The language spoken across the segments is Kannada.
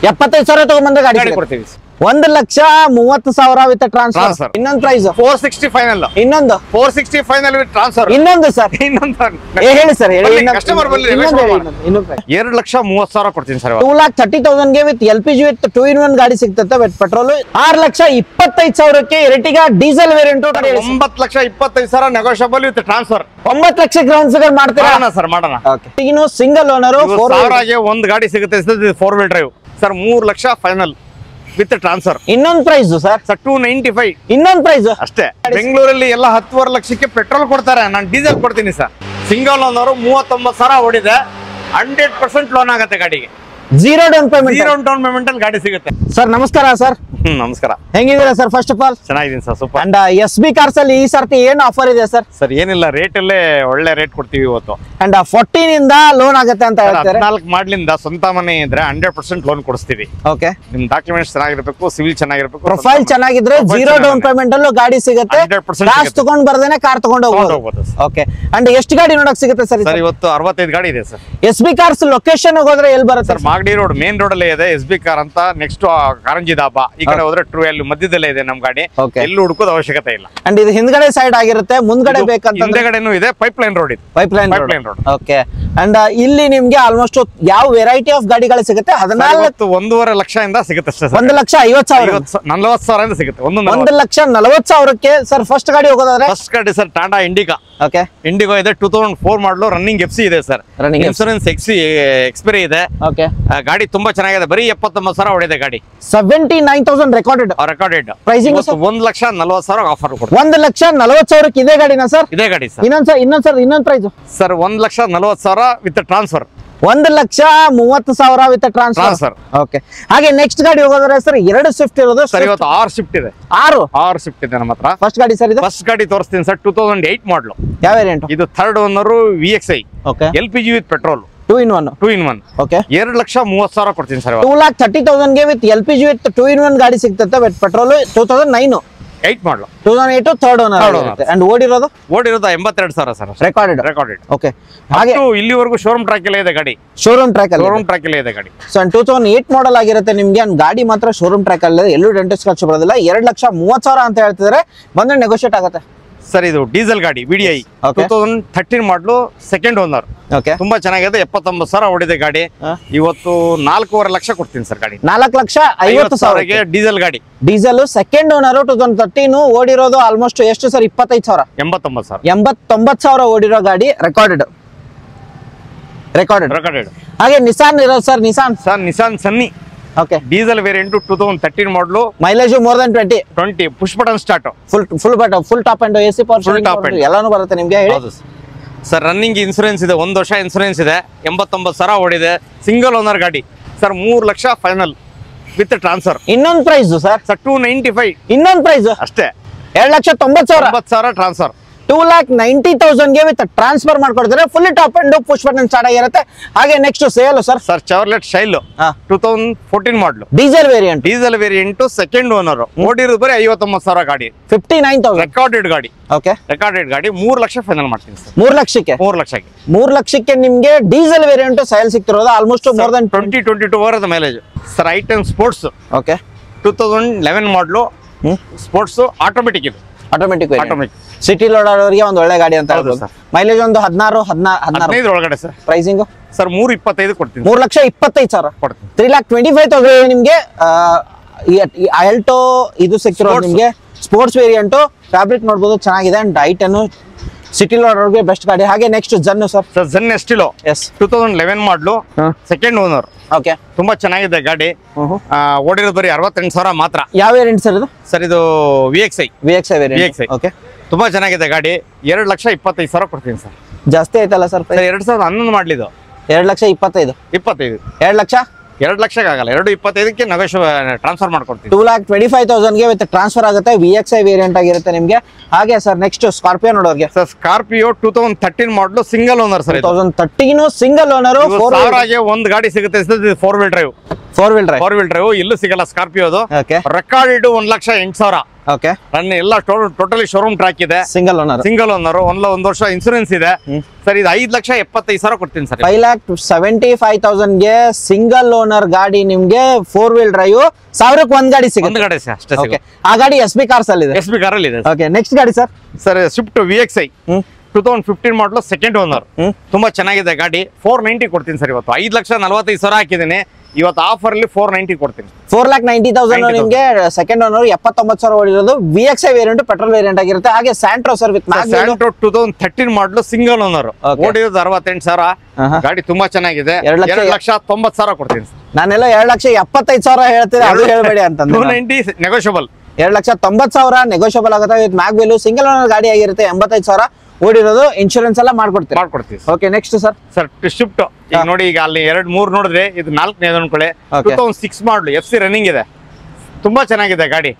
75,000 ತಗೊಂಡ್ಬಂದ್ರೆ ಗಾಡಿ ಕೊಡ್ತೀವಿ 1,30,000 ವಿತ್ ಟ್ರಾನ್ಸ್ಫರ್. ಇನ್ನೊಂದು ಪ್ರೈಸ್ 460 ಫೈನಲ್. ಇನ್ನೊಂದು 460 ಫೈನಲ್ ವಿತ್ ಟ್ರಾನ್ಸ್ಫರ್. ಇನ್ನೊಂದು ಸರ್ ಹೇಳಿ ಸರ್ ಹೇಳಿ. ಕಸ್ಟಮರ್ ಬರಲಿ. 2,30,000 ಕೊಡ್ತೀನಿ ಸರ್. 2,30,000 ಗೆ ವಿತ್ LPG ವಿತ್ 2-in-1 ಗಾಡಿ ಸಿಗ್ತದೆ with petrol. 6,25,000 Ertiga diesel variant. 9,25,000 negotiable with transfer. 9 lakh ground figure ಮಾಡ್ತೀರಾ ಸರ್? ಮಾಡೋಣ. ಇನ್ನು ಸಿಂಗಲ್ ಓನರ್ 4,000 ಒಂದು ಗಾಡಿ ಸಿಗುತ್ತೆ sir. 4 wheel drive sir. 3 lakh final with transfer. ಇನ್ನೊಂದು ಪ್ರೈಸ್ ಸರ್ 295. ಇನ್ನೊಂದು ಪ್ರೈಸ್ ಅಷ್ಟೇ. ಬೆಂಗಳೂರಲ್ಲಿ ಎಲ್ಲ 10.5 ಲಕ್ಷಕ್ಕೆ ಪೆಟ್ರೋಲ್ ಕೊಡ್ತಾರೆ, ನಾನು ಡೀಸೆಲ್ ಕೊಡ್ತೀನಿ ಸರ್. ಸಿಂಗಲ್ ಓನರ್ 39,000 ಓಡಿದೆ. 100% ಲೋನ್ ಆಗುತ್ತೆ ಗಾಡಿಗೆ. ಝೀರೋ ಡೌನ್ ಪೇಮೆಂಟ್ ಅಲ್ಲಿ ಗಾಡಿ ಸಿಗುತ್ತೆ ಸರ್. ನಮಸ್ಕಾರ ಸರ್. ನಮಸ್ಕಾರ. ಹೆಂಗಿದ್ದೀರಾ ಸರ್? ಫಸ್ಟ್ ಆಫ್ ಆಲ್ ಚೆನ್ನಾಗಿದ್ದೀನಿ sir. Super. And SB cars ಅಲ್ಲಿ ಈ ಸರ್ತಿ ಏನು ಆಫರ್ ಇದೆ ಸರ್? ಸರ್ ಏನಿಲ್ಲ, ರೇಟ್ ಅಲ್ಲೇ ಒಳ್ಳೆ ರೇಟ್ ಕೊಡ್ತೀವಿ ಇವತ್ತು. ಅಂಡ್ 14 ಇಂದ ಲೋನ್ ಆಗುತ್ತೆ ಅಂತ ಹೇಳ್ತಾರೆ. 14 ಮಾಡ್ಲಿಂದ ಸ್ವಂತ ಮನೆ ಇದ್ರೆ 100% ಲೋನ್ ಕೊಡಿಸ್ತೀವಿ. ಓಕೆ. ನಿಮ್ ಡಾಕ್ಯುಮೆಂಟ್ಸ್ ಚೆನ್ನಾಗಿರ್ಬೇಕು, ಸಿವಿಲ್ ಚೆನ್ನಾಗಿರ್ಬೇಕು, ಪ್ರೊಫೈಲ್ ಚೆನ್ನಾಗಿದ್ರೆ ಝೀರೋ ಡೌನ್ ಪೇಮೆಂಟ್ ಅಲ್ಲೂ ಗಾಡಿ ಸಿಗುತ್ತೆ. ಕಾಸು ತಗೊಂಡ್ ಬರ್ದೇನೆ ಕಾರ್ ತಗೊಂಡು ಹೋಗ್ಬೋದು. ಓಕೆ. ಅಂಡ್ ಎಷ್ಟು ಗಾಡಿ ನೋಡಕ್ ಸಿಗುತ್ತೆ ಸರ್? ಸರ್ ಇವತ್ತು 65 ಗಾಡಿ ಇದೆ ಸರ್. SB ಕಾರ್ಸ್ ಲೊಕೇಶನ್ ಹೋದ್ರೆ ಎಲ್ಲಿ ಬರುತ್ತೆ sir? Magadi road main road ಅಲ್ಲೇ ಇದೆ SB ಕಾರ್ ಅಂತ. ನೆಕ್ಸ್ಟ್ ಕಾರಂಜಿ ದಾಬಾ ಈ ಕಡೆ ಹೋದ್ರೆ ಟ್ರೂ ವ್ಯಾಲ್ಯೂ ಮಧ್ಯದಲ್ಲೇ ಇದೆ ನಮ್ ಗಾಡಿ. ಎಲ್ಲೂ ಹುಡುಕೋದು ಅವಶ್ಯಕತೆ ಇಲ್ಲ. ಅಂಡ್ ಇದು ಹಿಂದ್ಗಡೆ ಸೈಡ್ ಆಗಿರುತ್ತೆ, ಮುಂದ್ಗಡೆ ಬೇಕಂತ ಹಿಂದೆಗಡೆನೂ ಇದೆ. ಪೈಪ್ಲೈನ್ ರೋಡ್ ಇದೆ. Pipeline road. ಓಕೆ. ಅಂಡ್ ಇಲ್ಲಿ ನಿಮ್ಗೆ ಆಲ್ಮೋಸ್ಟ್ ಯಾವ ವೆರೈಟಿ ಆಫ್ ಗಾಡಿಗಳು ಸಿಗುತ್ತೆ? 1,50,000 ಲಕ್ಷದಿಂದ ಸಿಗುತ್ತೆ ಸರ್. 1,50,000 40,000 ಸಿಗುತ್ತೆ. 1,40,000 ಸರ್. ಫಸ್ಟ್ ಗಾಡಿ ಹೋಗೋದಾದ್ರೆ ಫಸ್ಟ್ ಗಾಡಿ ಸರ್ ಟಾಟಾ ಇಂಡಿಗಾ. ಓಕೆ. ಇಂಡಿಗೋ ಇದೆ. 2004 ಮಾಡಲು. ರನ್ನಿಂಗ್ FC ಇದೆ ಸರ್. ಇನ್ಸೂರೆನ್ಸ್ ಎಕ್ಸ್ಪೈರಿ ಇದೆ. ಓಕೆ. ಗಾಡಿ ತುಂಬಾ ಚೆನ್ನಾಗಿದೆ. ಬರೀ 79,000 ಹೊಡೆದಿದೆ ಗಾಡಿ. 79,000 ರೆಕಾರ್ಡೆಡ್. ಪ್ರೈಸಿಂಗ್ 1,40,000 ಆಫರ್ ಕೊಡ್ತೀವಿ. 1,40,000 ಇದೇ ಗಾಡಿನಾ ಸರ್? ಇದೇ ಗಾಡಿ ಸರ್. ಇನ್ನೊಂದು price sir 1,40,000 with transfer. 1,30,000 with transfer. Okay. ಹಾಗೆ ನೆಕ್ಸ್ಟ್ ಗಾಡಿ ಹೋಗೋದ್ರೆ ಸರ್ 2 ಸ್ವಿಫ್ಟ್ ಇರೋದು ಸರ್. ಇವತ್ತು 6 ಸ್ವಿಫ್ಟ್ ಇದೆ. 6 ಸ್ವಿಫ್ಟ್ ಇದೆ ನಮ್ಮ ಹತ್ರ. ಫಸ್ಟ್ ಗಾಡಿ ಸರ್ ಇದು? ಫಸ್ಟ್ ಗಾಡಿ ತೋರಿಸ್ತೀನಿ ಸರ್. 2008 ಮಾಡಲು. ಯಾವ ವೇರಿಯಂಟ್? ಇದು third owner VXI. Okay. LPG with petrol. 2-in-1. Okay. 2,30,000 ಕೊಡ್ತೀನಿ ಸರ್. 2,30,000 ಗೆ ವಿತ್ LPG ವಿತ್ 2-in-1 ಗಾಡಿ ಸಿಗ್ತದೆ ವಿತ್ ಪೆಟ್ರೋಲ್. 2009 8 ಮಾಡಲು. 2008 ಥರ್ಡ್ ಓನರ್. ಅಂಡ್ ಓಡಿರೋದು 82,000 ಸರ್. ರೆಕಾರ್ಡೆಡ್. ಓಕೆ. ಹಾಗೆ ಇಲ್ಲಿವರೆಗೂ ಶೋರೂಮ್ ಟ್ರ್ಯಾಕ್ ಅಲ್ಲೇ ಇದೆ ಗಾಡಿ. ಶೋರೂಮ್ ಟ್ರ್ಯಾಕ್ ಅಲ್ಲೇ ಇದೆ ಗಾಡಿ. ಸೊ 2008 ಮಾಡಲ್ ಆಗಿರುತ್ತೆ ನಿಮ್ಗೆ. ಗಾಡಿ ಮಾತ್ರ ಶೋರೂಮ್ ಟ್ರ್ಯಾಕ್ ಅಲ್ಲೇ, ಎಲ್ಲೂ ಡೆಂಟಿಸ್ ಖರ್ಚು ಬರೋದಿಲ್ಲ. 2,30,000 ಅಂತ ಹೇಳ್ತಿದ್ರೆ ಬಂದ್ರೆ ನೆಗೋಷಿಯೇಟ್ ಆಗುತ್ತೆ ಸರ್. ಇದು ಡೀಸೆಲ್ ಗಾಡಿ VDI 2013 ಮಾಡಲು. Second owner. ಓಕೆ. ತುಂಬಾ ಚೆನ್ನಾಗಿದೆ. 79,000 ಹೊಡಿದೆ ಗಾಡಿ. ಇವತ್ತು 4.5 ಲಕ್ಷ ಕೊಡ್ತೀನಿ ಸರ್ ಗಾಡಿ. 4,50,000 ಡೀಸೆಲ್ ಗಾಡಿ. Diesel second owner. 2013 ಓಡಿರೋದು ಆಲ್ಮೋಸ್ಟ್ ಎಷ್ಟು ಸರ್? 25,000. 89,000 ಓಡಿರೋ ಗಾಡಿ. ರೆಕಾರ್ಡೆಡ್. ಹಾಗೆ ನಿಸಾನ್ ಇರೋದು ಸರ್. ನಿಸಾನ್ ಸನ್ನಿ. ಓಕೆ. ಡೀಸೆಲ್ ವೇರಿಯಂಟ್ 2013 ಮಾಡಲು. Mileage more than 20 push button start. Full top and AC power ಎಲ್ಲಾನು ಬರುತ್ತೆ ನಿಮ್ಗೆ. ಸರ್ ರನ್ನಿಂಗ್ ಇನ್ಸೂರೆನ್ಸ್ ಇದೆ. 1 ವರ್ಷ ಇನ್ಸೂರೆನ್ಸ್ ಇದೆ. 89,000 ಓಡಿದೆ. ಸಿಂಗಲ್ ಓನರ್ ಗಾಡಿ sir. 3 lakh final with transfer. ಇನ್ನೊಂದು ಪ್ರೈಸ್ ಸರ್ 295. ಇನ್ನೊಂದು ಪ್ರೈಸ್ ಅಷ್ಟೇ. 2,90,000 ಟ್ರಾನ್ಸ್ಫರ್. 2,90,000 ಗೆ ವಿತ್ ಟ್ರಾನ್ಸ್ಫರ್ ಮಾಡ್ಕೊಡ್ತಾರೆ. Full top and push button start ಆಗಿರುತ್ತೆ. ಹಾಗೆ next sale sir Chevrolet Sail 2014 ಮಾಡಲು. Diesel variant second owner. ಓಡಿರೋದು ಬರೀ 59,000 ಗಾಡಿ. 59,000 ರೆಕಾರ್ಡೆಡ್ ಗಾಡಿ. ಓಕೆ. ರೆಕಾರ್ಡೆಡ್ ಗಾಡಿ. 3 ಲಕ್ಷ ಫೈನಲ್ ಮಾಡ್ತೀನಿ ಸರ್. 3 ಲಕ್ಷಕ್ಕೆ ನಿಮ್ಗೆ ಡೀಸೆಲ್ ವೇರಿಯಂಟ್ ಸೇಲ್ ಸಿಗ್ತಿರೋದು ಆಲ್ಮೋಸ್ಟ್ ಮೋರ್ ದನ್ 22 ಬರೋದು mileage sir. I ten sports. Okay. 2011 ಮಾಡಲು. ಸ್ಪೋರ್ಟ್ಸ್ ಆಟೋಮೆಟಿಕ್ ಇದು. ಆಟೋಮೆಟಿಕ್ ಸಿಟಿ ಲೋಡ್ ಆಡೋರಿಗೆ ಒಂದು ಒಳ್ಳೆ ಗಾಡಿ ಅಂತ ಹೇಳ್ಬೋದು. ಮೈಲೇಜ್ ಒಂದು 16 ಒಳಗಡೆ ಸರ್. ಪ್ರೈಸಿಂಗ್ ಸರ್ 325 ಕೊಡ್ತೀನಿ. 3,25,000 ಕೊಡ್ತೀನಿ. 3,25,000 ನಿಮ್ಗೆ ಆಲ್ಟೋ ಇದು ಸಿಕ್ತಿರೋದು ನಿಮ್ಗೆ. Sports variant. ಫ್ಯಾಬ್ರಿಕ್ ನೋಡ್ಬೋದು ಚೆನ್ನಾಗಿದೆ. ಅಂಡ್ ಐಟನ್ನು ಸಿಟಿ ಲೋಡ್ ಆಡೋರಿಗೆ ಬೆಸ್ಟ್ ಗಾಡಿ. ಹಾಗೆ next Jan sir. Jan Estilo. 2011 ಮಾಡಲು. Second owner. ಓಕೆ. ತುಂಬಾ ಚೆನ್ನಾಗಿದೆ ಗಾಡಿ. ಓಡಿರೋದು ಬರೀ 68,000 ಮಾತ್ರ. ಯಾವ ವೇರಿಯಂಟ್ ಸರ್ ಇದು? ಸರ್ ಇದು VXI ವೇರಿಯಂಟ್. ಓಕೆ. ತುಂಬಾ ಚೆನ್ನಾಗಿದೆ ಗಾಡಿ. 2,25,000 ಕೊಡ್ತೀನಿ ಸರ್. ಜಾಸ್ತಿ ಆಯ್ತಲ್ಲ ಸರ್? 2011 ಮಾಡ್ಲಿದ್ದು. 2,25,000. 2 ಲಕ್ಷಕ್ಕೆ ಆಗಲ್ಲ. 2,25,000ಕ್ಕೆ ಟ್ರಾನ್ಸ್ಫರ್ ಮಾಡ್ಕೊಡ್ತೀನಿ. 2,25,000 ಗೆ ವಿತ್ ಟ್ರಾನ್ಸ್ಫರ್ ಆಗುತ್ತೆ. VXI ವೇರಿಯಂಟ್ ಆಗಿರುತ್ತೆ ನಿಮ್ಗೆ. ಹಾಗೆ ಸರ್ ನೆಕ್ಸ್ಟ್ ಸ್ಕಾರ್ಪಿಯೋ ನೋಡೋರಿಗೆ ಸರ್. ಸ್ಕಾರ್ಪಿಯೋ 2013 ಮಾಡಲು. Single owner sir. 2013 single owner. 4,000 ಒಂದು ಗಾಡಿ ಸಿಗುತ್ತೆ. 4 wheel drive. 4 wheel drive. 4 wheel drive ಎಲ್ಲೂ ಸಿಗಲ್ಲ ಸ್ಕಾರ್ಪಿಯೋದು. Okay record 1,08,000. ಓಕೆ ರನ್ ಎಲ್ಲ ಟೋಟಲಿ ಶೋರೂಮ್ ಟ್ರ್ಯಾಕ್ ಇದೆ. Single owner. Single owner. ಒಂದು ವರ್ಷ ಇನ್ಸೂರೆನ್ಸ್ ಇದೆ ಸರ್. ಇದು 5,75,000 ಕೊಡ್ತೀನಿ ಸರ್. 5,75,000 ಗೆ ಸಿಂಗಲ್ ಓನರ್ ಗಾಡಿ ನಿಮ್ಗೆ 4 wheel drive 1000ಕ್ಕೆ ಒಂದ್ ಗಾಡಿ ಸಿಗುತ್ತೆ. ಒಂದು ಗಾಡಿ ಅಷ್ಟೇ. ಓಕೆ ಆ ಗಾಡಿ ಎಸ್ ಬಿ ಕಾರ್ಸ್ ಅಲ್ಲಿ ಇದೆ. ಎಸ್ ಬಿ ಕಾರಲ್ಲಿ ಇದೆ. ಓಕೆ ನೆಕ್ಸ್ಟ್ ಗಾಡಿ ಸರ್. ಸರ್ ಸ್ವಿಫ್ಟ್ VXI 2015 ಮಾಡಲು ಸೆಕೆಂಡ್ ಓನರ್. ತುಂಬಾ ಚೆನ್ನಾಗಿದೆ ಗಾಡಿ. 490 ಕೊಡ್ತೀನಿ ಸರ್. ಇವತ್ತು 5,45,000 ಹಾಕಿದ್ದೀನಿ. ಇವತ್ತು ಆಫರ್ ಅಲ್ಲಿ 490 ಕೊಡ್ತೀನಿ. 4,90,000 ನಿಮ್ಗೆ second owner 79,000 ಓಡಿರೋದು. VXI variant petrol variant ಆಗಿರುತ್ತೆ. ಹಾಗೆ ಸ್ಯಾಂಟ್ರೋ ಸರ್ ವಿತ್ ಸ್ಯಾಂಟ್ರೋ 2013 ಮಾಡಲು ಸಿಂಗಲ್ ಓನರ್. ಓಡಿರೋದು 68,000. ಗಾಡಿ ತುಂಬಾ ಚೆನ್ನಾಗಿದೆ. 2,90,000 ಕೊಡ್ತೀನಿ. ನಾನೆಲ್ಲ 2,75,000 ಹೇಳ್ತೀರಾ, ಅದು ಹೇಳ್ಬೇಡಿ ಅಂತಂದ್ರೆ 290 ನೆಗೋಷಿಯಬಲ್. 2,90,000 ನೆಗೋಷಿಯಬಲ್ ಆಗುತ್ತೆ. With mag wheel single owner ಗಾಡಿ ಆಗಿರುತ್ತೆ. 85,000 ಓಡಿರೋದು. ಇನ್ಶೂರೆನ್ಸ್ ಎಲ್ಲ ಮಾಡ್ಕೊಡ್ತೀವಿ. Okay next sir. Sir Swift ಈಗ ನೋಡಿ, ಈಗ ಅಲ್ಲಿ 2-3 ನೋಡಿದ್ರೆ ಇದು 4ನೇದು ಅನ್ಕೊಳ್ಳಿ. 2006 ಮಾಡಲು FC ರನ್ನಿಂಗ್ ಇದೆ. ತುಂಬಾ ಚೆನ್ನಾಗಿದೆ ಗಾಡಿ.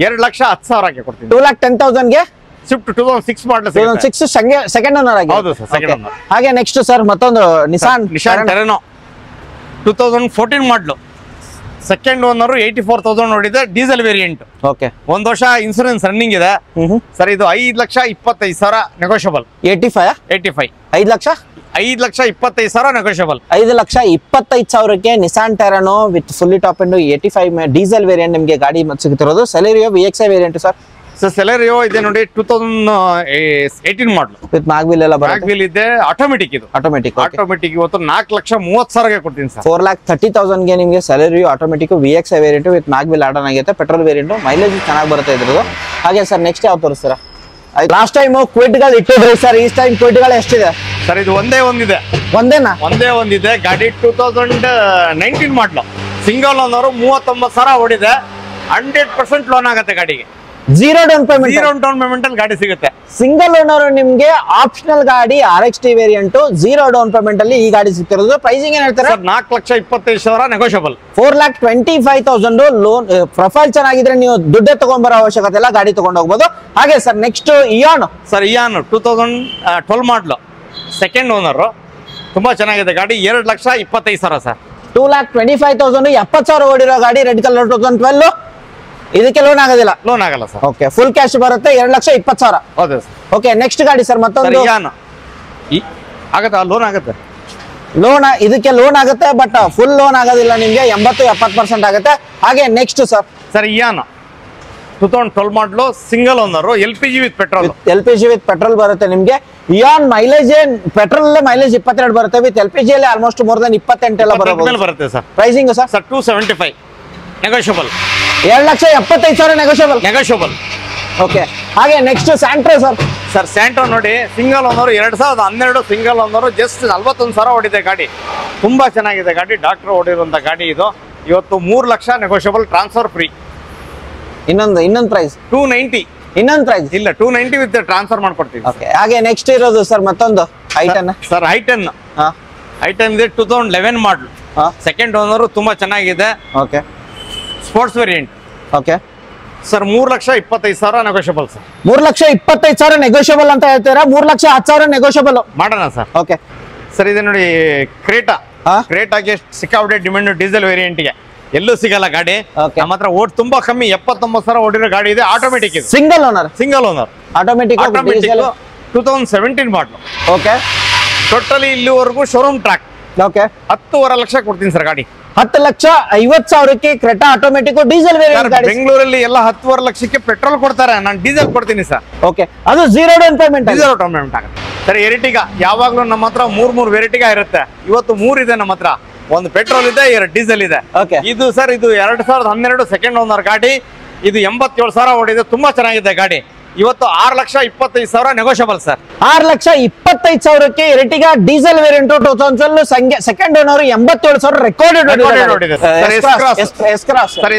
2,10,000 ಕೊಡ್ತೀನಿ. 2,10,000 ಗೆ ಸ್ವಿಫ್ಟ್ 2006 ಮಾಡಲು 2006 ಸೆಕೆಂಡ್ ಓನರ್ ಆಗಿ. ಹೌದು ಸರ್, ಸೆಕೆಂಡ್ ಓನರ್. ಹಾಗೆ ನೆಕ್ಸ್ಟ್ ಸರ್ ಮತ್ತೊಂದು ನಿಸಾನ್ ಟೆರೆನೋ 2014 ಮಾಡಲು ಸೆಕೆಂಡ್ ಓನರ್. 84,000 ನೋಡಿದೆ. Diesel variant. ಓಕೆ ಒಂದು ವರ್ಷ ಇನ್ಸೂರೆನ್ಸ್ ರನ್ನಿಂಗ್ ಇದೆ ಸರ್. ಇದು 5,25,000 ನೆಗೋಷಿಯಬಲ್. 85 5,25,000 ನೆಗೋಷಿಯಬಲ್. 5,25,000ಕ್ಕೆ Nissan Terrano with fully top and 85 diesel variant ನಿಮಗೆ ಗಾಡಿ ಸಿಗುತ್ತಿರೋದು. Celerio VXI variant sir. Sir Celerio ಇದೆ ನೋಡಿ, 2018 ಮಾಡಲು ವಿತ್ ಮ್ಯಾಗ್ ವೀಲ್ ಎಲ್ಲ ಬರುತ್ತೆ. ಇದೆ. ಆಟೋಮೆಟಿಕ್. ಇದು ಆಟೋಮೆಟಿಕ್. ಇವತ್ತು 4,30,000 ಕೊಡ್ತೀನಿ ಸರ್. 4,30,000ಗೆ ನಿಮಗೆ Celerio automatic VXI variant with mag wheel add on ಆಗುತ್ತೆ. Petrol variant. ಮೈಲೇಜ್ ಚೆನ್ನಾಗಿ ಬರುತ್ತೆ ಇದ್ರದ್ದು. ಹಾಗೆ ಸರ್ ನೆಕ್ಸ್ಟ್ ಯಾವ ತೋರಿಸ್ತೀರಾ? ಲಾಸ್ಟ್ ಟೈಮ್ ಕ್ವಿಟ್ಗಳು ಇಟ್ಟಿದ್ರಿ ಸರ್, ಈ ಟೈಮ್ ಕ್ವಿಟ್ಗಳು ಎಷ್ಟಿದೆ ಸರ್? ಇದು ಒಂದೇ ಒಂದಿದೆ. ಒಂದೇ ಒಂದಿದೆ ಗಾಡಿ. 2019 ಮಾಡಲು ಸಿಂಗಲ್ ಓನರ್. 39,000 ಓಡಿದೆ. 100% ಲೋನ್ ಆಗುತ್ತೆ ಗಾಡಿಗೆ. ಝೀರೋ ಡೌನ್ ಪೇಮೆಂಟ್ ಅಲ್ಲಿ ಗಾಡಿ ಸಿಗುತ್ತೆ. ಸಿಂಗಲ್ ಓನರ್ ನಿಮ್ಗೆ ಆಪ್ಷನಲ್ ಗಾಡಿ RXT variant zero down payment ಅಲ್ಲಿ ಈ ಗಾಡಿ ಸಿಗ್ತಿರೋದು. ಪ್ರೈಸಿಂಗ್ ಏನ್ ಹೇಳ್ತಾರೆ? 4,25,000 ನೆಗೋಷಿಯಬಲ್. 4,25,000 ಲೋನ್. ಪ್ರೊಫೈಲ್ ಚೆನ್ನಾಗಿದ್ರೆ ನೀವು ದುಡ್ಡೇ ತಗೊಂಡ್ಬರೋ ಅವಶ್ಯಕತೆ ಇಲ್ಲ, ಗಾಡಿ ತಗೊಂಡು ಹೋಗ್ಬೋದು. ಹಾಗೆ sir next Ian. Sir Eon 2012 ಮಾಡಲು ಸೆಕೆಂಡ್ ಓನರ್. ತುಂಬಾ ಚೆನ್ನಾಗಿದೆ ಗಾಡಿ. 2,25,000 ಸರ್. 2,25,000 70,000 ಓಡಿರೋ ಗಾಡಿ. Red colour 2012. ಇದಕ್ಕೆ ಲೋನ್ ಆಗೋದಿಲ್ಲ. ಲೋನ್ ಆಗಲ್ಲ ಸರ್. ಓಕೆ ಫುಲ್ ಕ್ಯಾಶ್ ಬರುತ್ತೆ. 2,20,000. ಹೌದು ಸರ್. ಓಕೆ ನೆಕ್ಸ್ಟ್ ಗಾಡಿ ಸರ್ ಮತ್ತೊಂದು ಇಯಾನ್. ಆಗತ್ತಾ? ಲೋನ್ ಆಗುತ್ತೆ. ಇದಕ್ಕೆ ಲೋನ್ ಆಗುತ್ತೆ, ಬಟ್ ಫುಲ್ ಲೋನ್ ಆಗೋದಿಲ್ಲ ನಿಮ್ಗೆ. 80-70% ಆಗುತ್ತೆ. ಹಾಗೆ ನೆಕ್ಸ್ಟ್ ಸರ್ ಇಯಾನ್ 2012 ಮಾಡಲು single owner. LPG with petrol. LPG with petrol ಬರುತ್ತೆ ನಿಮ್ಗೆ. ಇಯಾನ್ ಮೈಲೇಜ್ ಪೆಟ್ರೋಲ್ ಮೈಲೇಜ್ 22 ಬರುತ್ತೆ. ವಿತ್ LPG ಅಲ್ಲಿ ಆಲ್ಮೋಸ್ಟ್ ಮೋರ್ ದನ್ 28 ಎಲ್ಲ ಬರುತ್ತೆ sir. Pricing sir 275 negotiable. 2,70,000 negotiable. Okay ಹಾಗೆ next Santro sir. Sir Santro ನೋಡಿ, single owner. 2012 single owner. Just 41,000 ಓಡಿದೆ ಗಾಡಿ. ತುಂಬಾ ಚೆನ್ನಾಗಿದೆ ಗಾಡಿ. ಡಾಕ್ಟರ್ ಓಡಿರುವಂತ ಗಾಡಿ ಇದು. ಇವತ್ತು 3 ಲಕ್ಷ ನೆಗೋಷಿಯಬಲ್. Transfer free. ಇನ್ನೊಂದು ಪ್ರೈಸ್ 290. ಇನ್ನೊಂದು ಪ್ರೈಸ್ ಇಲ್ಲ, 290 ವಿತ್ ಟ್ರಾನ್ಸ್ಫರ್ ಮಾಡ್ಕೊಡ್ತೀವಿ. ಓಕೆ ಹಾಗೆ ನೆಕ್ಸ್ಟ್ ಇರೋದು ಸರ್ ಮತ್ತೊಂದು i10. ಸರ್ i10 ಇದೆ. 2011 ಮಾಡಲು ಸೆಕೆಂಡ್ ಓನರ್. ತುಂಬಾ ಚೆನ್ನಾಗಿದೆ. Okay sports variant. Okay sir 3,25,000 negotiable sir. 3,20,000 negotiable ಅಂತ ಹೇಳ್ತೀರಾ? 3,10,000 ನೆಗೋಷಿಯಬಲ್ ಮಾಡೋಣ ಸರ್. ಓಕೆ ಸರ್ ಇದೆ ನೋಡಿ, ಕ್ರೇಟಾಗೆ ಸಿಕ್ಕಾಪಟ್ಟೆ ಡಿಮ್ಯಾಂಡ್. ಡೀಸೆಲ್ ವೇರಿಯಂಟ್ಗೆ ಎಲ್ಲೂ ಸಿಗಲ್ಲ ಗಾಡಿ. ನಮ್ಮ ಹತ್ರ ಓಡ್ ತುಂಬಾ ಕಮ್ಮಿ. 79,000 ಓಡಿರೋ ಗಾಡಿ ಇದೆ. ಆಟೋಮೆಟಿಕ್ ಇದೆ. ಸಿಂಗಲ್ ಓನರ್ ಆಟೋಮೆಟಿಕ್ 2017 ಮಾಡಲು. ಓಕೆ ಟೋಟಲಿ ಇಲ್ಲಿವರೆಗೂ ಶೋರೂಮ್ ಟ್ರ್ಯಾಕ್. ಓಕೆ 10.5 ಲಕ್ಷ ಕೊಡ್ತೀನಿ ಸರ್ ಗಾಡಿ. 10,50,000ಕ್ಕೆ ಕ್ರೆಟಾ ಆಟೋಮೆಟಿಕ್ ಡೀಸೆಲ್ ವೇರಿಯಂಟ್ ಗಾಡಿ. ಬೆಂಗಳೂರಲ್ಲಿ ಎಲ್ಲ 10.5 ಲಕ್ಷಕ್ಕೆ ಪೆಟ್ರೋಲ್ ಕೊಡ್ತಾರೆ. ನಾನು ಡೀಸೆಲ್ ಕೊಡ್ತೀನಿ ಸರ್. ಓಕೆ ಅದು ಝೀರೋ ಡೌನ್ ಪೇಮೆಂಟ್. ಆಗುತ್ತೆ ಸರ್. ಎರಿಟಿಗಾ ಯಾವಾಗ್ಲೂ ನಮ್ಮ ಹತ್ರ 3 ವೆರೈಟಿಗಾ ಇರುತ್ತೆ. ಇವತ್ತು 3 ಇದೆ ನಮ್ಮ ಹತ್ರ. ಒಂದು ಪೆಟ್ರೋಲ್ ಇದೆ, 2 ಡೀಸೆಲ್ ಇದೆ. ಇದು ಸರ್ ಇದು 2012 ಸೆಕೆಂಡ್ ಓನರ್ ಗಾಡಿ. ಇದು 87,000 ಓಡಿದೆ. ತುಂಬಾ ಚೆನ್ನಾಗಿದೆ ಗಾಡಿ. ಇವತ್ತು 6,25,000 ನೆಗೋಷಿಯಬಲ್ ಸರ್. 6,25,000ಕ್ಕೆ Ertiga diesel variant 2012 second owner 87,000 recorded ಓಡಿದೆ. ಸರ್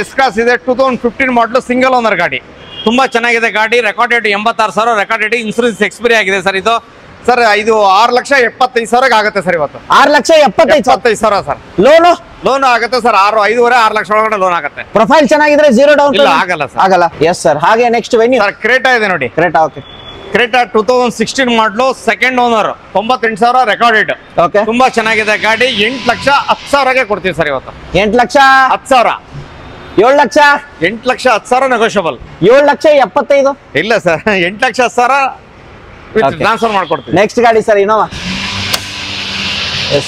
ಎಸ್ ಕ್ರಾಸ್ ಇದೆ. 2015 ಮಾಡಲು ಸಿಂಗಲ್ ಓನರ್ ಗಾಡಿ. ತುಂಬಾ ಚೆನ್ನಾಗಿದೆ ಗಾಡಿ. Recorded 86,000 recorded. ಇನ್ಸೂರೆನ್ಸ್ ಎಕ್ಸ್ಪೈರಿ ಆಗಿದೆ ಸರ್ ಇದು. ಸರ್ ಇದು 6,75,000 ಆಗುತ್ತೆ ಸರ್. ಇವತ್ತು 6,75,000 ಸರ್. ಲೋನ್ ಆಗುತ್ತೆ ಸರ್. 5.5-6 ಲಕ್ಷ ಒಳಗಡೆ ಲೋನ್ ಆಗುತ್ತೆ. ಪ್ರೊಫೈಲ್ ಚೆನ್ನಾಗಿದ್ರೆ ಝೀರೋ ಡೌನ್ ಆಗಲ್ಲ ಸರ್. ಆಗಲ್ಲ. Yes sir. ಹಾಗೆ ನೆಕ್ಸ್ಟ್ ವೆನ್ಯೂ ಸರ್ ಕ್ರೇಟಾ ಇದೆ ನೋಡಿ. ಕ್ರೇಟಾ ಓಕೆ ಕ್ರೇಟಾ 2016 ಮಾಡಲು ಸೆಕೆಂಡ್ ಓನರ್ 98,000 ರೆಕಾರ್ಡೆಡ್. ಓಕೆ, ತುಂಬಾ ಚೆನ್ನಾಗಿದೆ ಗಾಡಿ. 8,10,000ಗೆ ಕೊಡ್ತೀವಿ ಸರ್ ಇವತ್ತು. 8,10,000 7 ಲಕ್ಷ 8,10,000 ನೆಗೋಷಿಯಬಲ್. 7,75,000 ಇಲ್ಲ ಸರ್, 8,10,000 Okay. ಟ್ರಾನ್ಸ್ಫರ್ ಮಾಡ್ಕೊಡ್ತೀವಿ. ನೆಕ್ಸ್ಟ್ ಗಾಡಿ ಸರ್ ಇನೋವಾ.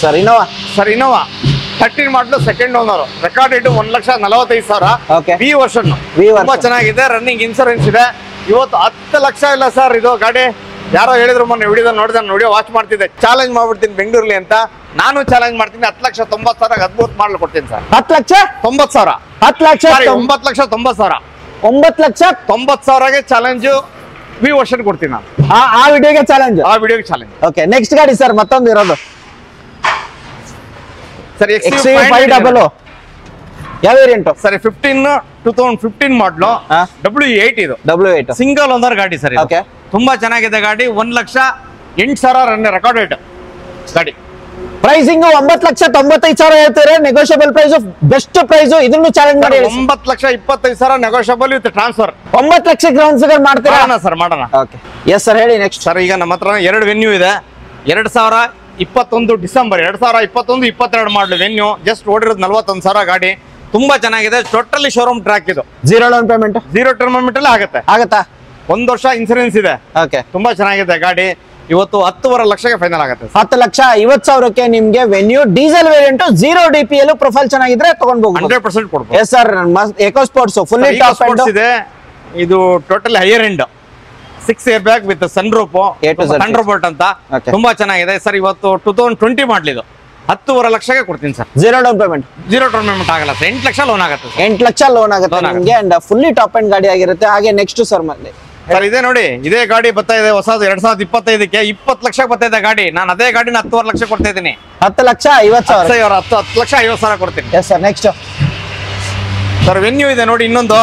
ಸರ್ ಇನೋವಾ 13 ಮಾಡಲು second owner recorded 1,45,000. Okay. B version V version. ತುಂಬಾ ಚೆನ್ನಾಗಿದೆ. ರನ್ನಿಂಗ್ ಇನ್ಸೂರೆನ್ಸ್ ಇದೆ. ಇವತ್ತು 10 ಲಕ್ಷ ಇಲ್ಲ ಸರ್ ಇದು ಗಾಡಿ. ಯಾರೋ ಹೇಳಿದ್ರು ಮೊನ್ನೆ ವಿಡಿಯೋ ನೋಡಿದ್ರೆ ವಿಡಿಯೋ ವಾಚ್ ಮಾಡ್ತಿದ್ದೆ, ಚಾಲೆಂಜ್ ಮಾಡ್ಬಿಡ್ತೀನಿ ಬೆಂಗಳೂರಲ್ಲಿ ಅಂತ. ನಾನು ಚಾಲೆಂಜ್ ಮಾಡ್ತೀನಿ. 10,90,000 ಅದ್ಭುತ ಮಾಡಲು ಕೊಡ್ತೀನಿ ಸರ್. 10,90,000 10 ಲಕ್ಷ 9,90,000 9,90,000 ಚಾಲೆಂಜ್ ವಿ ವರ್ಷನ್ ಕೊಡ್ತೀನಿ ನಾನು. ಆ ವಿಡಿಯೋಗೆ ಚಾಲೆಂಜ್. ಆ ವಿಡಿಯೋಗೆ ಚಾಲೆಂಜ್. ಓಕೆ, ನೆಕ್ಸ್ಟ್ ಗಾಡಿ ಸರ್ ಮತ್ತೊಂದು ಇರೋದು ಸರ್ XUV500 ಯಾವ ವೇರಿಯಂಟ್ ಸರ್? 2015 ಮಾಡಲು W8 ಇದು. W8 ಸಿಂಗಲ್ ಓನರ್ ಗಾಡಿ ಸರ್. Okay. ತುಂಬಾ ಚೆನ್ನಾಗಿದೆ ಗಾಡಿ. 1,08,000 ರನ್ ರೆಕಾರ್ಡೆಡ್ ಗಾಡಿ. ಪ್ರೈಸಿಂಗ್ 9,95,000 ಹೇಳ್ತಾರೆ. Negotiable price, best price. ಇದನ್ನು ಚಾಲೆಂಜ್ ಮಾಡಿ 9,25,000 negotiable with transfer. 9 lakh grounds ಮಾಡ್ತೀರಾ? ಮಾಡೋಣ ಸರ್, ಮಾಡೋಣ. ಓಕೆ, ಎಸ್ ಸರ್ ಹೇಳಿ ನೆಕ್ಸ್ಟ್. ಸರ್ ಈಗ ನಮ್ಮ ಹತ್ರ 2 ವೆನ್ಯೂ ಇದೆ. 2021 ಡಿಸೆಂಬರ್ 2021-22 ಮಾಡಲು ವೆನ್ಯೂ. ಜಸ್ಟ್ ಓಡಿರೋದು 41,000 ಗಾಡಿ. ತುಂಬಾ ಚೆನ್ನಾಗಿದೆ. ಟೋಟಲಿ ಶೋರೂಮ್ ಟ್ರ್ಯಾಕ್ ಇದು. 0 ಡೌನ್ ಪೇಮೆಂಟ್ 0 ಟರ್ಮ್ ಅಲ್ಲಿ ಆಗುತ್ತೆ. ಆಗತ್ತಾ? 1 ವರ್ಷ ಇನ್ಸೂರೆನ್ಸ್ ಇದೆ. ಓಕೆ, ತುಂಬಾ ಚೆನ್ನಾಗಿದೆ ಗಾಡಿ. ಇವತ್ತು 10.5 ಲಕ್ಷಕ್ಕೆ ಫೈನಲ್ ಆಗುತ್ತೆ. 10,50,000 ನಿಮ್ಗೆ Venue diesel variant 0 DPL profile ಚೆನ್ನಾಗಿದ್ರೆ ತಗೊಂಡ್ಬೋದು. 100% ಕೊಡ್ಬೋದು. Yes sir, Eco Sports fully top end ಇದೆ. ಇದು total higher end 6 air bag with sunroof, A to Z. Thunderbolt ಅಂತ. Okay. ತುಂಬಾ ಚೆನ್ನಾಗಿದೆ ಸರ್. ಇವತ್ತು 2020 ಮಾಡಲಿದ್ದು 10.5 ಲಕ್ಷಕ್ಕೆ ಕೊಡ್ತೀನಿ sir. 0 down payment 0 term payment ಆಗಲ್ಲ ಸರ್. 8 ಲಕ್ಷ ಲೋನ್ ಆಗುತ್ತೆ ಸರ್. 8 ಲಕ್ಷ ಲೋನ್ ಆಗುತ್ತೆ Loan ನಿಮ್ಗೆ. ಅಂಡ್ ಫುಲ್ಲಿ ಟಾಪ್ ಎಂಡ್ ಗಾಡಿ ಆಗಿರುತ್ತೆ. ಹಾಗೆ ನೆಕ್ಸ್ಟ್ ಸರ್ ಮತ್ತೆ ಸರ್ ಇದೆ ನೋಡಿ, ಇದೇ ಗಾಡಿ ಬರ್ತಾ ಇದೆ ಹೊಸದು 2025ಕ್ಕೆ 20 ಲಕ್ಷ ಬರ್ತಾ ಇದೆ ಗಾಡಿ. ನಾನು ಅದೇ ಗಾಡಿನ 10.5 ಲಕ್ಷ ಕೊಡ್ತಾ ಇದ್ದೀನಿ. 10,50,000 10 ಲಕ್ಷ 50,000 ಕೊಡ್ತೀನಿ. Yes sir next sir venue ಇದೆ ನೋಡಿ ಇನ್ನೊಂದು.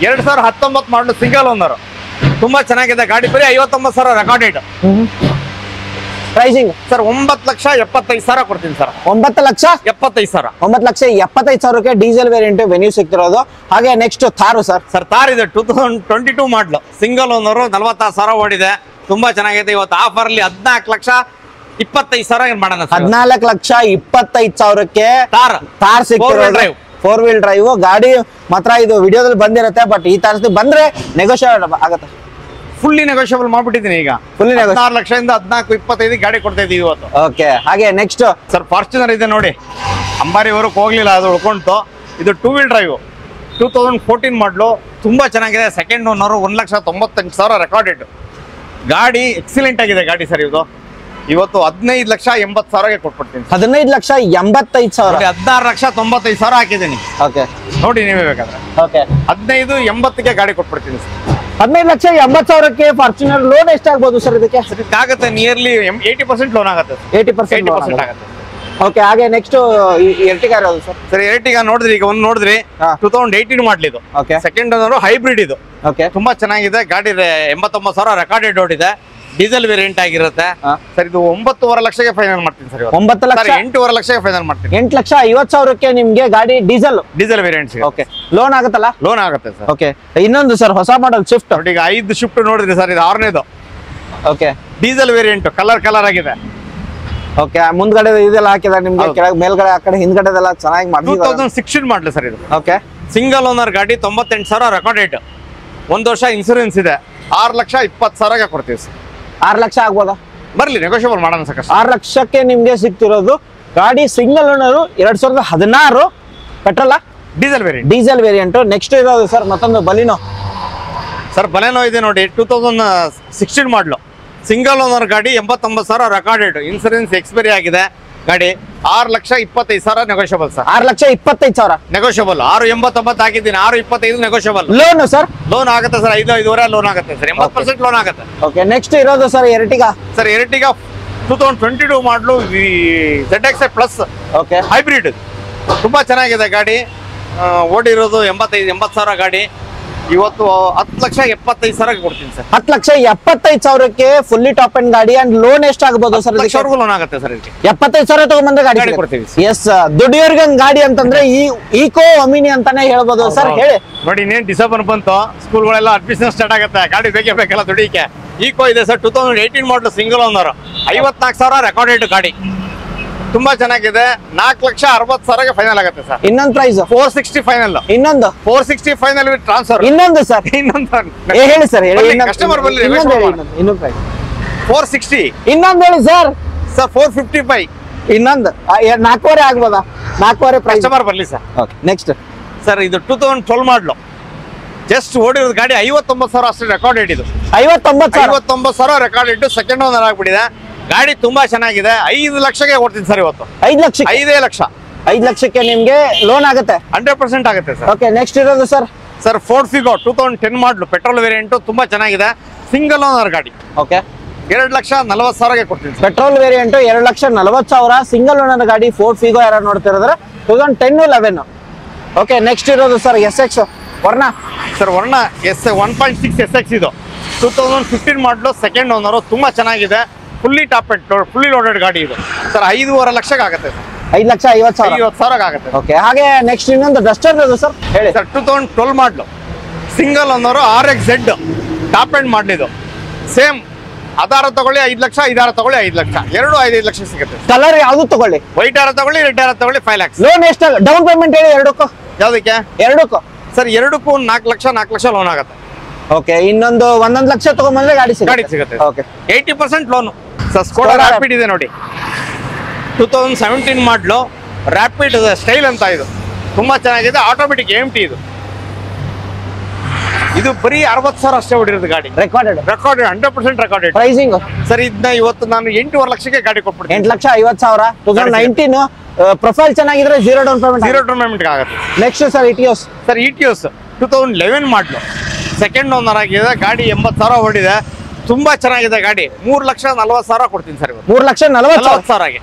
2019 ಮಾಡಲು ಸಿಂಗಲ್ ಓನರ್. ತುಂಬಾ ಚೆನ್ನಾಗಿದೆ ಗಾಡಿ. ಬರೀ 59,000 ರೆಕಾರ್ಡೆಡ್. ಪ್ರೈಸಿಂಗ್ ಸರ್ 9,75,000 ಕೊಡ್ತೀನಿ ಸರ್. 9,75,000 9,75,000 ಡೀಸೆಲ್ ವೇರಿಯಂಟ್ ವೆನ್ಯೂ ಸಿಗ್ತಿರೋದು. ಹಾಗೆ next Thar sir. Sir Thar ಇದೆ 2022 ಮಾಡಲು ಸಿಂಗಲ್ ಓನರ್ 46,000 ಓಡಿದೆ. ತುಂಬಾ ಚೆನ್ನಾಗಿದೆ. ಇವತ್ತು ಆಫರ್ ಅಲ್ಲಿ 14,25,000 ಮಾಡೋಣ ಸರ್. 14,25,000 ಥಾರ್ ಸಿಗ್ತಿರೋದು. 4 ವೀಲ್ ಡ್ರೈವ್ ಗಾಡಿ ಮಾತ್ರ. ಇದು ವಿಡಿಯೋದಲ್ಲಿ ಬಂದಿರುತ್ತೆ, ಬಟ್ ಈ ತರ ಬಂದ್ರೆ ನೆಗೋಷಿಯೇಟ್ ಆಗುತ್ತೆ. ಫುಲ್ಲಿ ನೆಗೋಷಿಯಬಲ್ ಮಾಡ್ಬಿಟ್ಟಿದ್ದೀನಿ ಈಗ. Fully negotiable. 16 ಲಕ್ಷದಿಂದ 14,25 ಗಾಡಿ ಕೊಡ್ತಾ ಇದೀವಿ ಇವತ್ತು. ಓಕೆ, ಹಾಗೆ ನೆಕ್ಸ್ಟ್ ಸರ್ ಫಾರ್ಚುನರ್ ಇದೆ ನೋಡಿ. ಅಂಬಾರಿವರೆಗೆ ಹೋಗ್ಲಿಲ್ಲ, ಅದು ಉಳ್ಕೊಂತು. ಇದು 2 ವೀಲ್ ಡ್ರೈವ್ 2014 ಮಾಡಲು. ತುಂಬಾ ಚೆನ್ನಾಗಿದೆ. ಸೆಕೆಂಡ್ ಓನರ್ 1,98,000 ರೆಕಾರ್ಡೆಡ್ ಗಾಡಿ. ಎಕ್ಸಿಲೆಂಟ್ ಆಗಿದೆ ಗಾಡಿ ಸರ್. ಇದು ಇವತ್ತು 15,80,000ಗೆ ಕೊಟ್ಬಿಡ್ತೀನಿ. 15,85,000 16,95,000 ಹಾಕಿದ್ದೀನಿ. ಓಕೆ, ನೋಡಿ ನೀವೇ ಬೇಕಾದ್ರೆ. ಓಕೆ, 15,80ಗೆ ಗಾಡಿ ಕೊಟ್ಬಿಡ್ತೀನಿ ಸರ್. 15,80,000 ಫಾರ್ಚುನರ್ ಲೋನ್ ಎಷ್ಟಾಗ್ಬೋದು ಸರ್ ಇದಕ್ಕೆ? ಆಗುತ್ತೆ ನಿಯರ್ಲಿ 80% ಲೋನ್ ಆಗುತ್ತೆ. 80% ಆಗುತ್ತೆ. ಓಕೆ, ಹಾಗೆ ನೆಕ್ಸ್ಟ್ ಎರ್ಟಿಗಾ ಇರೋದು ಸರ್. ಸರ್ ಎರ್ಟಿಗಾ ನೋಡಿದ್ರಿ, ಈಗ ಒಂದು ನೋಡಿದ್ರಿ. 2018 ಮಾಡಲಿದ್ದು. ಓಕೆ, ಸೆಕೆಂಡ್ ಓನರ್ ಹೈಬ್ರಿಡ್ ಇದು. ಓಕೆ, ತುಂಬಾ ಚೆನ್ನಾಗಿದೆ ಗಾಡಿ. 89,000 ರೆಕಾರ್ಡೆಡ್ ಓಡಿದೆ. ಡೀಸೆಲ್ ವೇರಿಯಂಟ್ ಆಗಿರುತ್ತೆ ಸರ್. ಇದು 9.5 ಲಕ್ಷಕ್ಕೆ ಫೈನಲ್ ಮಾಡ್ತೀನಿ ಸರ್. 9 ಲಕ್ಷ 8.5 ಲಕ್ಷಕ್ಕೆ ಫೈನಲ್ ಮಾಡ್ತೀನಿ. 8,50,000 ನಿಮ್ಗೆ ಗಾಡಿ ಡೀಸೆಲ್ ವೇರಿಯಂಟ್. ಓಕೆ, ಲೋನ್ ಆಗುತ್ತಲ್ಲ? ಲೋನ್ ಆಗುತ್ತೆ ಸರ್. ಓಕೆ, ಇನ್ನೊಂದು ಸರ್ ಹೊಸ ಮಾಡಲ್ ಸ್ವಿಫ್ಟ್. ನೋಡಿ ಈಗ 5 ಶಿಫ್ಟ್ ನೋಡಿದ್ರಿ ಸರ್. ಇದು 6ನೇದು. ಓಕೆ, ಡೀಸೆಲ್ ವೇರಿಯಂಟ್ ಕಲರ್ ಆಗಿದೆ. ಓಕೆ, ಮುಂದ್ಗಡೆ ಇದೆಲ್ಲ ಹಾಕಿದ ನಿಮ್ಗೆ. ಕೆಳಗೆ ಮೇಲ್ಗಡೆ ಆ ಕಡೆ ಹಿಂದ್ಗಡೆದೆಲ್ಲ ಚೆನ್ನಾಗಿ ಮಾಡಿದ್ದಾರೆ. 2016 ಮಾಡಲಿ ಸರ್ ಇದು. ಓಕೆ, ಸಿಂಗಲ್ ಓನರ್ ಗಾಡಿ. 98,000 ರೆಕಾರ್ಡೆಡ್. 1 ವರ್ಷ ಇನ್ಸೂರೆನ್ಸ್ ಇದೆ. 6,20,000ಗೆ ಕೊಡ್ತೀವಿ ಸರ್. 6 ಲಕ್ಷ ಆಗ್ಬೋದಾ? ಬರ್ಲಿ ನೆಗೋಷಿಯಬಲ್ ಮಾಡೋಣ ಸರ್. 6 ಲಕ್ಷಕ್ಕೆ ನಿಮ್ಗೆ ಸಿಗ್ತಿರೋದು ಗಾಡಿ. Single owner 2016 petrol diesel variant. Next ಇರೋದು ಸರ್ ಮತ್ತೊಂದು ಬಲಿನೋ. ಸರ್ ಬಲೆನೋ ಇದೆ ನೋಡಿ. 2016 ಮಾಡಲು ಸಿಂಗಲ್ ಓನರ್ ಗಾಡಿ. 89,000 ರೆಕಾರ್ಡೆಡ್. ಇನ್ಸೂರೆನ್ಸ್ ಎಕ್ಸ್ಪೈರಿ ಆಗಿದೆ ಗಾಡಿ. 6,25,000 ನೆಗೋಷಿಯಬಲ್ ಸರ್. 6,25,000 ನೆಗೋಷಿಯಬಲ್. 6,89 ಹಾಕಿದ್ದೀನಿ. 6,25 ನೆಗೋಷಿಯಬಲ್. Loan sir? ಲೋನ್ ಆಗುತ್ತೆ ಸರ್. 5,500 ಲೋನ್ ಆಗುತ್ತೆ ಸರ್. 80% ಲೋನ್ ಆಗುತ್ತೆ. ಓಕೆ, ನೆಕ್ಸ್ಟ್ ಇರೋದು ಸರ್ ಎರ್ಟಿಗಾ. ಸರ್ ಎರ್ಟಿಗಾ 2022 ಮಾಡಲು ZXi ಪ್ಲಸ್. Okay, hybrid. ತುಂಬಾ ಚೆನ್ನಾಗಿದೆ ಗಾಡಿ. ಓಡಿರೋದು 80,000 ಗಾಡಿ. ಇವತ್ತು 10,75,000 ಕೊಡ್ತೀನಿ ಸರ್. 10,75,000ಕ್ಕೆ ಫುಲ್ಲಿ ಟಾಪ್ ಅಂಡ್ ಗಾಡಿ ಅಂಡ್ ಲೋನ್ ಎಷ್ಟಾಗಬಹುದು ಸರ್? ಲೋನ್ ಆಗುತ್ತೆ ಸರ್ ಇದಕ್ಕೆ. 75,000 ತಗೊಂಡ್ಬಂದ್ರೆ ಗಾಡಿ ಗಾಡಿ ಕೊಡ್ತೀವಿ. ಎಸ್, ದುಡಿಯೋರ್ಗೆ ಗಾಡಿ ಅಂತಂದ್ರೆ ಈ ಈಕೋ ಒಮಿನಿ ಅಂತಾನೆ ಹೇಳ್ಬೋದು ಸರ್. ಹೇಳಿ ನೋಡಿ, ಇನ್ನೇನ್ ಡಿಸೆಂಬರ್ ಬಂತು, ಸ್ಕೂಲ್ಗಳೆಲ್ಲ ಅಡ್ಮಿಷನ್ ಸ್ಟಾರ್ಟ್ ಆಗುತ್ತೆ, ಗಾಡಿ ಬೇಕೇ ಬೇಕಲ್ಲ ದುಡಿಯಕ್ಕೆ. ಈಕೋ ಇದೆ sir, 2018 model single owner, 54,000 recorded ಗಾಡಿ, ತುಂಬಾ ಚೆನ್ನಾಗಿದೆ. 4,60,000ಗೆ ಫೈನಲ್ ಆಗುತ್ತೆ ಸರ್. ಇನ್ನೊಂದು ಪ್ರೈಸ್ 460 ಫೈನಲ್. ಇನ್ನೊಂದು 460 ಫೈನಲ್ ವಿತ್ ಟ್ರಾನ್ಸ್ಫರ್. ಇನ್ನೊಂದು ಸರ್, ಹೇಳಿ ಸರ್, ಹೇಳಿ. ಕಸ್ಟಮರ್ ಬರಲಿ. ಇನ್ನೊಂದು ಪ್ರೈಸ್ 460. ಇನ್ನೊಂದು ಹೇಳಿ ಸರ್. 455. ಇನ್ನೊಂದು 4,500 ಆಗ್ಬೋದಾ? 4,500 ಪ್ರೈಸ್. ಕಸ್ಟಮರ್ ಬರಲಿ ಸರ್. ಓಕೆ, ನೆಕ್ಸ್ಟ್ ಸರ್ ಇದು 2012 ಮಾಡಲು, ಜಸ್ಟ್ ಓಡಿರೋದು ಗಾಡಿ 59,000 ಅಷ್ಟೇ ರೆಕಾರ್ಡೆಡ್. ಇದು 59,000 ರೆಕಾರ್ಡೆಡ್, ಸೆಕೆಂಡ್ ಓನರ್ ಆಗ್ಬಿಟ್ಟಿದೆ. ಗಾಡಿ ತುಂಬಾ ಚೆನ್ನಾಗಿದೆ. 5 ಲಕ್ಷಕ್ಕೆ ಕೊಡ್ತೀನಿ ಸರ್ ಇವತ್ತು. 5 ಲಕ್ಷ? 5 ಲಕ್ಷ. 5 ಲಕ್ಷಕ್ಕೆ ನಿಮ್ಗೆ ಲೋನ್ ಆಗುತ್ತೆ? 100% ಆಗುತ್ತೆ ಸರ್. ಓಕೆ, ನೆಕ್ಸ್ಟ್ ಇರೋದು ಸರ್. ಸರ್ ಫೋರ್ಡ್ ಫಿಗೋ 2010 ಮಾಡಲು, ಪೆಟ್ರೋಲ್ ವೇರಿಯಂಟ್, ತುಂಬಾ ಚೆನ್ನಾಗಿದೆ. ಸಿಂಗಲ್ ಓನರ್ ಗಾಡಿ. ಓಕೆ, 2,40,000ಗೆ ಕೊಡ್ತೀನಿ sir. Petrol variant 2,40,000, single owner ಗಾಡಿ, ಫೋರ್ಡ್ ಫಿಗೋ. ಯಾರು ನೋಡ್ತಿರೋದ್ರೆ 2010-11. ಓಕೆ, ನೆಕ್ಸ್ಟ್ ಇರೋದು ಸರ್ SX ವರ್ಣ. ಸರ್ ವರ್ಣ 1.6 SX ಇದು 2015 ಮಾಡಲು, ಸೆಕೆಂಡ್ ಓನರು, ತುಂಬಾ ಚೆನ್ನಾಗಿದೆ. Fully top and fully loaded ಗಾಡಿ ಇದು ಸರ್. 5.5 ಲಕ್ಷಕ್ಕೆ ಆಗುತ್ತೆ ಸರ್. 5,50,000. 50,000 ಆಗುತ್ತೆ. ಓಕೆ, ಹಾಗೆ ನೆಕ್ಸ್ಟ್ ಇನ್ನೊಂದು ಡಸ್ಟರ್ ಇರೋದು ಸರ್, ಹೇಳಿ ಸರ್. 2012 ಮಾಡಲು, single owner, RX-Z top and ಮಾಡಲಿದ್ದು. ಸೇಮ್ ಆಧಾರ ತಗೊಳ್ಳಿ 5 ಲಕ್ಷ, ಇದಾರ ತಗೊಳ್ಳಿ 5 ಲಕ್ಷ, ಎರಡು 5 ಲಕ್ಷ ಸಿಗುತ್ತೆ. ಕಲರ್ ಯಾವ್ದು ತಗೊಳ್ಳಿ, ವೈಟ್ ಆರ ತಗೊಳ್ಳಿ, ರೆಡ್ ಆರ ತಗೊಳ್ಳಿ, 5 lakhs. ಲೋನ್ ಎಷ್ಟು? ಡೌನ್ ಪೇಮೆಂಟ್ ಹೇಳಿ ಎರಡಕ್ಕೂ. ಯಾವ್ದಕ್ಕೆ? ಎರಡಕ್ಕೂ ಸರ್. ಎರಡಕ್ಕೂ 4 ಲಕ್ಷ ಲೋನ್ ಆಗುತ್ತೆ. ಓಕೆ, ಇನ್ನೊಂದು 1 ಲಕ್ಷ ತಗೊಂಡ್ಬಂದ್ರೆ ಗಾಡಿ ಸಿಗುತ್ತೆ. Okay, 80% loan sir. Skoda rapid ಇದೆ ನೋಡಿ, 2017 ಮಾಡಲು, ರ್ಯಾಪಿಡ್ ಸ್ಟೈಲ್ ಅಂತ. ಇದು ತುಂಬಾ ಚೆನ್ನಾಗಿದೆ. ಆಟೋಮೆಟಿಕ್ MT ಇದು ಬರೀ 60,000 ಅಷ್ಟೇ ಹೊಡಿರೋದು ಗಾಡಿ. Recorded 100% recorded. ಪ್ರೈಸಿಂಗ್ ಸರ್ ಇದನ್ನ ಇವತ್ತು ನಾನು 8.5 ಲಕ್ಷಕ್ಕೆ ಗಾಡಿ ಕೊಟ್ಬಿಡ್ತೀನಿ. 8,50,000. 2019 ಪ್ರೊಫೈಲ್ ಚೆನ್ನಾಗಿದ್ರೆ ಝೀರೋ ಡೌನ್ ಪೇಮೆಂಟ್ ಆಗುತ್ತೆ. Next sir Etios. Sir Etios 2011 ಮಾಡಲು, ಸೆಕೆಂಡ್ ಓನರ್ ಆಗಿದೆ. ಗಾಡಿ 80,000 ಹೊಡಿದೆ. ತುಂಬಾ ಚೆನ್ನಾಗಿದೆ ಗಾಡಿ. 3,40,000 ಕೊಡ್ತೀನಿ ಸರ್. 3,40,000